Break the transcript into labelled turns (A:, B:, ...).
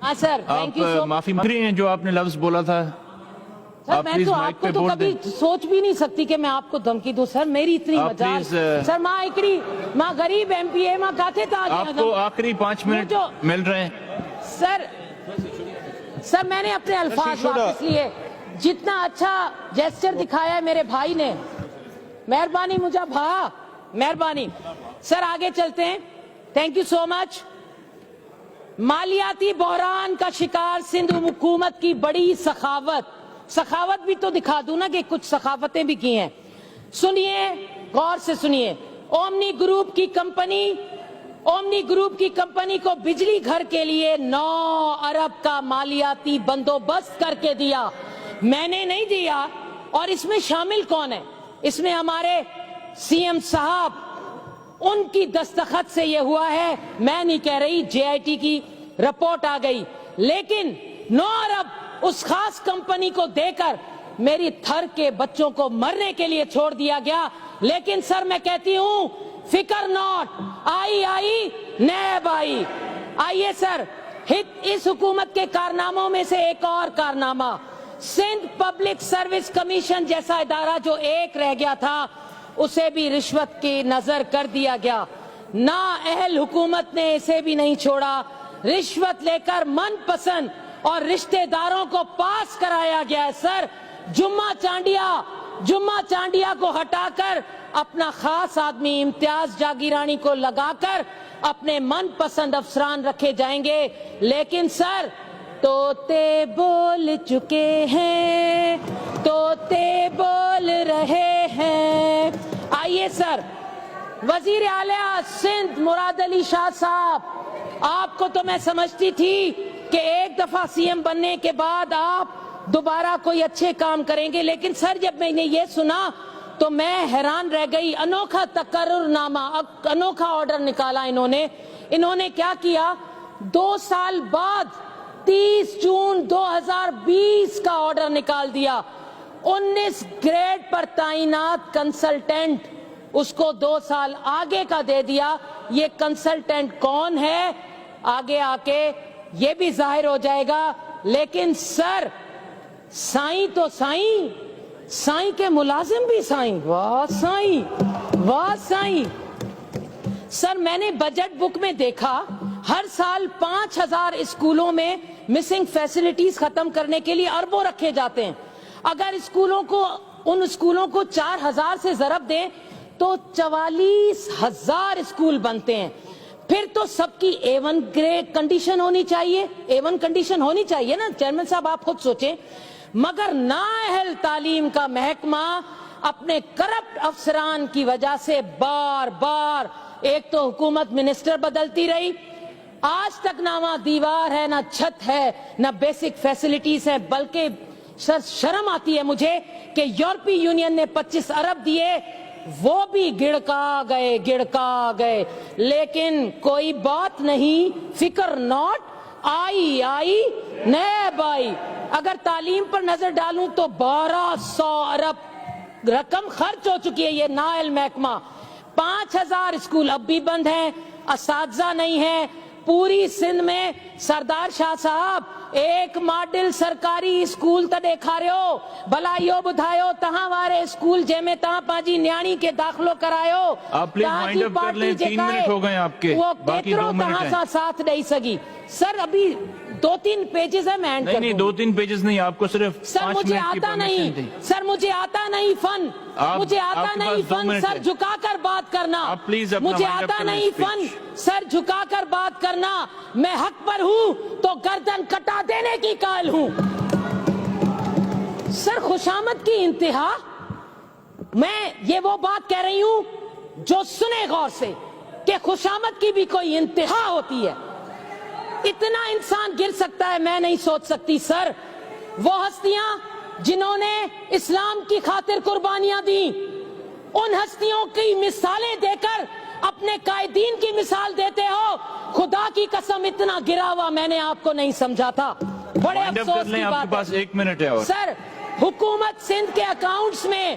A: ہاں سر، thank you so مچ.
B: معافی مانگ رہی ہیں جو آپ نے لفظ بولا تھا؟
A: سر میں تو آپ کو تو کبھی سوچ بھی نہیں سکتی کہ میں آپ کو دھمکی دوں. سر میری اتنی مجال. سر ماں اکڑی ماں غریب ایم پی اے ماں کہتے تھا
B: آپ کو آخری 5 منٹ مل رہے ہیں.
A: سر میں نے اپنے الفاظ واپس لیے. جتنا اچھا جیسچر دکھایا ہے میرے بھائی نے, مہربانی مجھے مہربانی. سر آگے چلتے ہیں. تھینک یو سو مچ. مالیاتی بحران کا شکار سندھ حکومت کی بڑی سخاوت بھی تو دکھا دوں نا کہ کچھ سخاوتیں بھی کی ہیں. سنیے, غور سے سنیے. اومنی گروپ کی کمپنی کو بجلی گھر کے لیے 9 ارب کا مالیاتی بندوبست کر کے دیا. میں نے نہیں دیا. اور اس میں شامل کون ہے؟ اس میں ہمارے سی ایم صاحب, ان کی دستخط سے یہ ہوا ہے. میں نہیں کہہ رہی, جے آئی ٹی کی رپورٹ آ گئی. لیکن 9 ارب اس خاص کمپنی کو دے کر میری تھر کے بچوں کو مرنے کے لیے چھوڑ دیا گیا. لیکن سر میں کہتی ہوں, فکر ناٹ, آئی نیب آئی. آئیے سر, اس حکومت کے کارناموں میں سے ایک اور کارنامہ, سندھ پبلک سروس کمیشن جیسا ادارہ جو ایک رہ گیا تھا, اسے بھی رشوت کی نظر کر دیا گیا. نااہل حکومت نے اسے بھی نہیں چھوڑا. رشوت لے کر من پسند اور رشتہ داروں کو پاس کرایا گیا ہے. سر جمعہ چانڈیا کو ہٹا کر اپنا خاص آدمی امتیاز جاگیرانی کو لگا کر اپنے من پسند افسران رکھے جائیں گے. لیکن سر, طوطے بول چکے ہیں, طوطے بول رہے ہیں. آئیے سر, وزیر اعلیٰ سندھ مراد علی شاہ صاحب, آپ کو تو میں سمجھتی تھی کہ ایک دفعہ سی ایم بننے کے بعد آپ دوبارہ کوئی اچھے کام کریں گے. لیکن سر جب میں نے یہ سنا تو میں حیران رہ گئی. انوکھا تقرر نامہ, انوکھا آرڈر نکالا انہوں نے کیا کیا, 2 سال بعد 30 جون 2020 کا آرڈر نکال دیا. 19 گریڈ پر تعینات کنسلٹنٹ, اس کو 2 سال آگے کا دے دیا. یہ کنسلٹنٹ کون ہے آگے آ کے یہ بھی ظاہر ہو جائے گا. لیکن سر, سائیں تو سائیں کے ملازم بھی سائیں. واہ سائیں. سر میں نے بجٹ بک میں دیکھا, ہر سال 5000 اسکولوں میں مسنگ فیسلٹیز ختم کرنے کے لیے اربوں رکھے جاتے ہیں. اگر ان اسکولوں کو 4000 سے ضرب دیں تو 44,000 اسکول بنتے ہیں. پھر تو سب کی A1 گریڈ کنڈیشن ہونی چاہیے. A1 کنڈیشن ہونی چاہیے نا چیئرمین صاحب, آپ خود سوچیں. مگر نااہل تعلیم کا محکمہ اپنے کرپٹ افسران کی وجہ سے بار بار, ایک تو حکومت منسٹر بدلتی رہی, آج تک نہ وہاں دیوار ہے, نہ چھت ہے, نہ بیسک فیسلٹیز ہیں. بلکہ سر شرم آتی ہے مجھے کہ یورپی یونین نے 25 ارب دیے, وہ بھی گڑکا گئے. لیکن کوئی بات نہیں, فکر ناٹ, آئی نیب آئی. اگر تعلیم پر نظر ڈالوں تو 1200 ارب رقم خرچ ہو چکی ہے. یہ نااہل محکمہ, 5000 اسکول اب بھی بند ہیں, اساتذہ نہیں ہیں. پوری سندھ میں سردار شاہ صاحب ایک ماڈل سرکاری اسکول تا دیکھا رہے ہو, بھلائیو بدھائیو تہاں وارے اسکول جے میں تہاں پانچی نیانی کے داخلو کرایو.
B: آپ پلیز مائنڈ اپ کر لیں, 3 منٹ ہو گئے آپ کے,
A: وہ
B: باقی 2 منٹ
A: کہاں سا ساتھ نہیں سکی. سر ابھی 2-3 پیجز ہے, میں اینڈ کر دوں.
B: نہیں 2-3 پیجز نہیں, آپ کو صرف 5 منٹ کی پرمیشن تھی.
A: سر مجھے آتا نہیں فن, سر جھکا کر بات کرنا. مجھے آتا نہیں فن, سر جھکا کر بات کرنا. میں حق پر ہوں تو گردن کٹا دینے کی قائل ہوں. سر خوشامد کی انتہا, میں یہ وہ بات کہہ رہی ہوں جو سنے غور سے کہ خوشامد کی بھی کوئی انتہا ہوتی ہے. اتنا انسان گر سکتا ہے میں نہیں سوچ سکتی. سر وہ ہستیاں جنہوں نے اسلام کی خاطر قربانیاں دیں, ان ہستیوں کی مثالیں دے کر اپنے قائدین کی مثال دیتے ہو. خدا کی قسم اتنا گرا ہوا میں نے آپ کو نہیں سمجھا تھا. بڑے افسوس کی بات ہے.
B: آپ کے پاس 1 منٹ ہے.
A: سر حکومت سندھ کے اکاؤنٹس میں